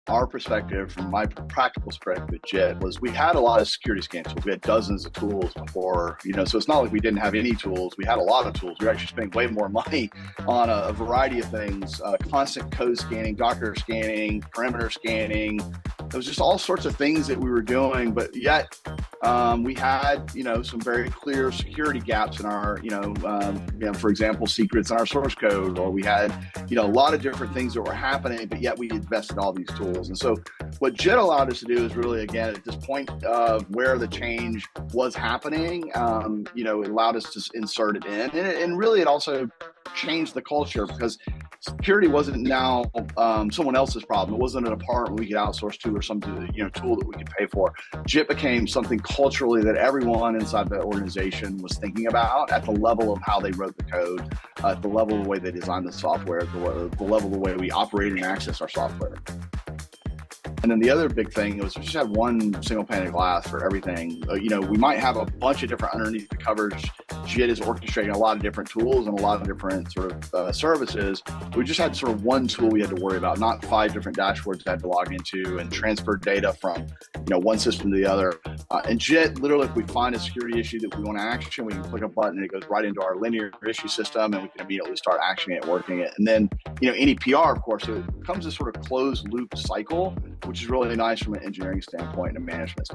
our perspective, from my practical perspective at JIT, was we had a lot of security scan tools. We had dozens of tools before, so it's not like we didn't have any tools. We had a lot of tools. We were actually spending way more money on a variety of things, constant code scanning, Docker scanning, perimeter scanning. There was just all sorts of things that we were doing, but yet we had, some very clear security gaps in our, for example, secrets in our source code, or we had, a lot of different things that were happening, but yet we invested all these tools. And so what JIT allowed us to do is really, again, at this point of where the change was happening, it allowed us to insert it in. And really, it also changed the culture, because security wasn't now someone else's problem. It wasn't an department we could outsource to, or some tool that we could pay for. JIT became something culturally that everyone inside the organization was thinking about, at the level of how they wrote the code, at the level of the way they designed the software, the level of the way we operate and access our software. And then the other big thing was we just had one single pane of glass for everything. We might have a bunch of different underneath the covers. JIT is orchestrating a lot of different tools and a lot of different sort of services. We just had sort of one tool we had to worry about, not 5 different dashboards I had to log into and transfer data from one system to the other. And JIT, literally, if we find a security issue that we want to action, we can click a button and it goes right into our linear issue system, and we can immediately start actioning it, working it. And then, any PR, of course, so it becomes a sort of closed loop cycle, which is really nice from an engineering standpoint and a management standpoint.